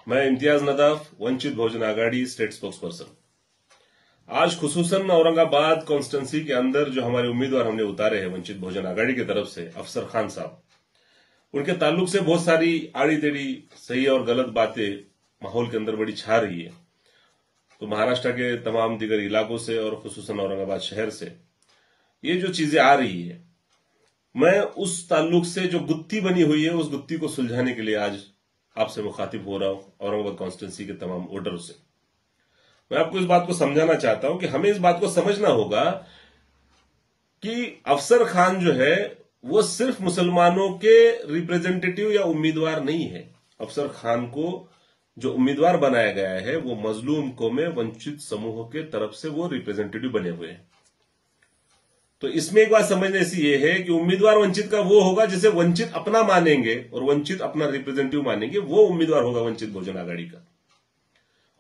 मैं Imtiaz Nadaf, Vanchit Bahujan Aghadi state spokes person. आज खुसूसन Aurangabad constituency के अंदर जो हमारे उम्मीदवार हमने उतारे हैं वंचित बहुजन आघाड़ी की तरफ से, अफसर खान साहब, उनके ताल्लुक से बहुत सारी आड़ी टेढ़ी सही और गलत बातें माहौल के अंदर बड़ी छा रही है। तो महाराष्ट्र के तमाम दीगर इलाकों से और खुसूसन औरंगाबाद शहर से ये जो चीजें आ रही है, मैं उस ताल्लुक से जो गुत्थी बनी हुई है उस गुत्थी को सुलझाने के लिए आज आपसे मुखातिब हो रहा हूं, औरंगाबाद कॉन्स्टिट्यूंसी के तमाम वोटरों से। मैं आपको इस बात को समझाना चाहता हूं कि हमें इस बात को समझना होगा कि अफसर खान जो है वो सिर्फ मुसलमानों के रिप्रेजेंटेटिव या उम्मीदवार नहीं है। अफसर खान को जो उम्मीदवार बनाया गया है वो मजलूम कौमें, वंचित समूहों के तरफ से वो रिप्रेजेंटेटिव बने हुए हैं। तो इसमें एक बात समझने ऐसी ये है कि उम्मीदवार वंचित का वो होगा जिसे वंचित अपना मानेंगे और वंचित अपना रिप्रेजेंटेटिव मानेंगे, वो उम्मीदवार होगा वंचित बहुजन आघाड़ी का।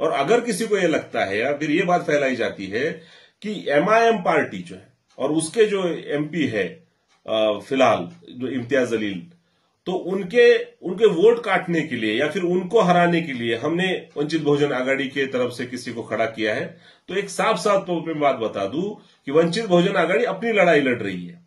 और अगर किसी को यह लगता है या फिर ये बात फैलाई जाती है कि एमआईएम पार्टी जो है और उसके जो एमपी है फिलहाल जो इम्तियाज जलील, तो उनके वोट काटने के लिए या फिर उनको हराने के लिए हमने वंचित बहुजन आघाड़ी के तरफ से किसी को खड़ा किया है, तो एक साफ साफ तौर पर बात बता दूं कि वंचित बहुजन आघाड़ी अपनी लड़ाई लड़ रही है।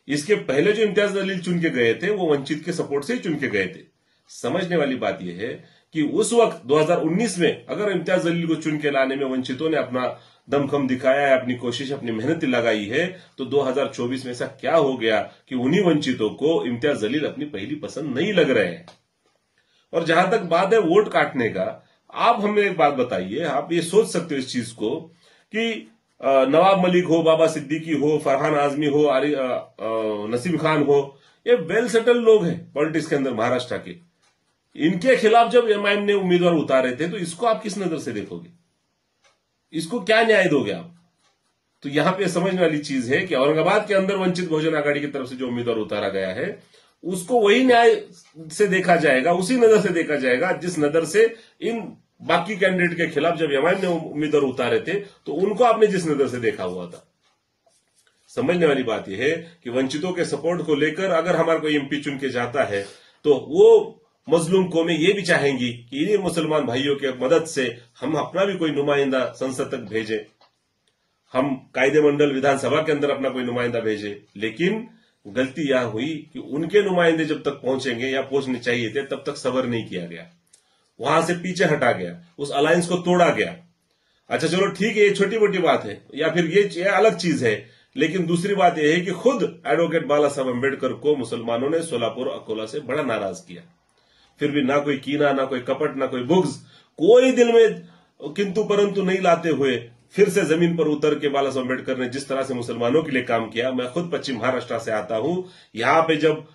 इसके पहले जो इम्तियाज जलील चुन के गए थे वो वंचित के सपोर्ट से ही चुन के गए थे। समझने वाली बात यह है कि उस वक्त 2019 में अगर इम्तियाज जलील को चुन के लाने में वंचितों ने अपना दमखम दिखाया है, अपनी कोशिश, अपनी मेहनत लगाई है, तो 2024 में ऐसा क्या हो गया कि उन्हीं वंचितों को इम्तियाज जलील अपनी पहली पसंद नहीं लग रहे हैं। और जहां तक बात है वोट काटने का, आप हमें एक बात बताइए, आप ये सोच सकते हो इस चीज को कि नवाब मलिक हो, बाबा सिद्दीकी हो, फरहान आजमी हो, नसीम खान हो, ये वेल सेटल्ड लोग हैं पॉलिटिक्स के अंदर महाराष्ट्र के। इनके खिलाफ जब एमआईएम ने उम्मीदवार उतारे थे तो इसको आप किस नजर से देखोगे? इसको क्या न्याय दोगे आप? तो यहां पे समझने वाली चीज है कि औरंगाबाद के अंदर वंचित बहुजन आघाड़ी की तरफ से जो उम्मीदवार उतारा गया है उसको वही न्याय से देखा जाएगा, उसी नजर से देखा जाएगा जिस नजर से इन बाकी कैंडिडेट के खिलाफ जब एमआईएम ने उम्मीदवार उतारे थे तो उनको आपने जिस नजर से देखा हुआ था। समझने वाली बात यह है कि वंचितों के सपोर्ट को लेकर अगर हमारा कोई एमपी चुन के जाता है तो वो मजलूम कौमें ये भी चाहेंगी कि इन्हीं मुसलमान भाइयों की मदद से हम अपना भी कोई नुमाइंदा संसद तक भेजें, हम कायदे मंडल विधानसभा के अंदर अपना कोई नुमाइंदा भेजें। लेकिन गलती यह हुई कि उनके नुमाइंदे जब तक पहुंचेंगे या पहुंचने चाहिए थे तब तक सब्र नहीं किया गया, वहां से पीछे हटा गया, उस अलायंस को तोड़ा गया। अच्छा चलो ठीक है, ये छोटी मोटी बात है या फिर ये अलग चीज है, लेकिन दूसरी बात यह है कि खुद एडवोकेट बाला साहब अम्बेडकर को मुसलमानों ने सोलापुर अकोला से बड़ा नाराज किया। फिर भी ना कोई कीना, ना कोई कपट, ना कोई बुग्ज, कोई दिल में किंतु परंतु नहीं लाते हुए फिर से जमीन पर उतर के बाला साहब अम्बेडकर ने जिस तरह से मुसलमानों के लिए काम किया। मैं खुद पश्चिम महाराष्ट्र से आता हूं, यहां पे जब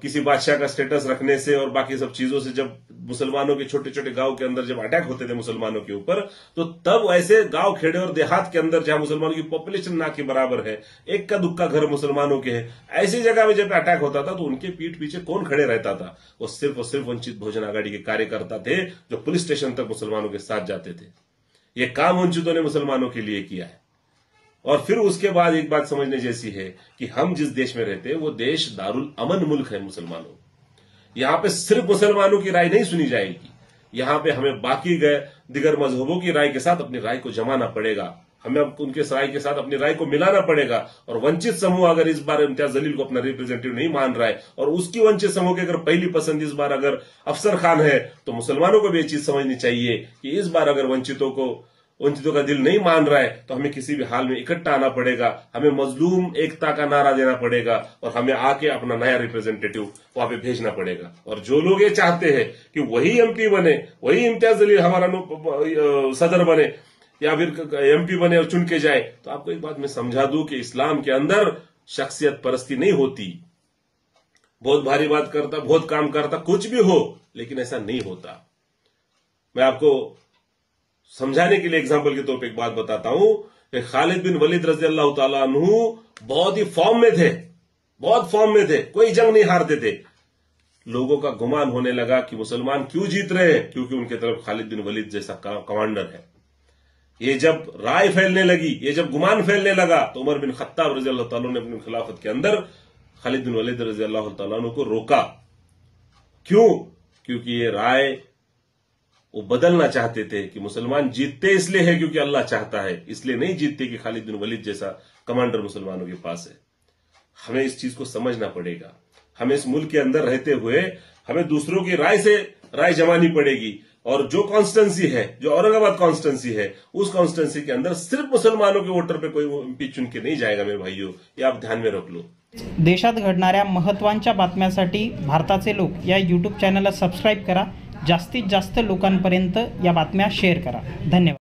किसी बादशाह का स्टेटस रखने से और बाकी सब चीजों से जब मुसलमानों के छोटे छोटे गांव के अंदर जब अटैक होते थे मुसलमानों के ऊपर, तो तब ऐसे गांव खेड़े और देहात के अंदर जहां मुसलमानों की पॉपुलेशन ना के बराबर है, एक का दुक्का घर मुसलमानों के है, ऐसी जगह में जब अटैक होता था तो उनके पीठ पीछे कौन खड़े रहता था? वो सिर्फ वंचित बहुजन आघाड़ी के कार्यकर्ता थे जो पुलिस स्टेशन तक मुसलमानों के साथ जाते थे। ये काम वंचितों ने मुसलमानों के लिए किया है। और फिर उसके बाद एक बात समझने जैसी है कि हम जिस देश में रहते हैं वो देश दारुल अमन मुल्क है मुसलमानों। यहां पे सिर्फ मुसलमानों की राय नहीं सुनी जाएगी, यहां पे हमें बाकी गए दिगर मजहबों की राय के साथ अपनी राय को जमाना पड़ेगा, हमें उनके राय के साथ अपनी राय को मिलाना पड़ेगा। और वंचित समूह अगर इस बार इम्तियाज जलील को अपना रिप्रेजेंटेटिव नहीं मान रहा है और उसकी वंचित समूह की अगर पहली पसंद इस बार अगर अफसर खान है, तो मुसलमानों को भी ये चीज समझनी चाहिए कि इस बार अगर वंचितों का दिल नहीं मान रहा है तो हमें किसी भी हाल में इकट्ठा आना पड़ेगा, हमें मजलूम एकता का नारा देना पड़ेगा और हमें आके अपना नया रिप्रेजेंटेटिव वहां पे भेजना पड़ेगा। और जो लोग ये चाहते हैं कि वही एमपी बने, वही इम्तियाज जलील हमारा सदर बने या फिर एमपी बने और चुन के जाए, तो आपको एक बात मैं समझा दूं कि इस्लाम के अंदर शख्सियत परस्ती नहीं होती। बहुत भारी बात करता, बहुत काम करता, कुछ भी हो, लेकिन ऐसा नहीं होता। मैं आपको समझाने के लिए एग्जाम्पल के तौर पे एक बात बताता हूं कि खालिद बिन वलीद रजी अल्लाह तआला अन्हु बहुत ही फॉर्म में थे, बहुत फॉर्म में थे, कोई जंग नहीं हारते थे। लोगों का गुमान होने लगा कि मुसलमान क्यों जीत रहे हैं, क्योंकि उनके तरफ खालिद बिन वलीद जैसा कमांडर है। ये जब राय फैलने लगी, ये जब गुमान फैलने लगा, तो उमर बिन खत्ताब रजी अल्लाह तआला ने अपनी खिलाफत के अंदर खालिद बिन वलीद रजी अल्लाह तआला को रोका। क्यों? क्योंकि ये राय वो बदलना चाहते थे कि मुसलमान जीतते इसलिए है क्योंकि अल्लाह चाहता है, इसलिए नहीं जीतते कि खालिद बिन वलीद जैसा कमांडर मुसलमानों के पास है। हमें इस चीज को समझना पड़ेगा। हमें इस मुल्क के अंदर रहते हुए हमें दूसरों की राय से राय जमानी पड़ेगी, और जो कॉन्स्टिट्यूंसी है, जो औरंगाबाद कॉन्स्टिट्यूंसी है, उस कॉन्स्टिट्यूंसी के अंदर सिर्फ मुसलमानों के वोटर पे कोई एमपी चुन के नहीं जाएगा मेरे भाइयों, ये आप ध्यान में रख लो। देशात घडणाऱ्या महत्त्वाच्या बातम्यांसाठी भारताचे लोक या यूट्यूब चॅनलला सबस्क्राईब करा. जास्तीत जास्त लोकांपर्यंत या बातम्या शेअर करा. धन्यवाद.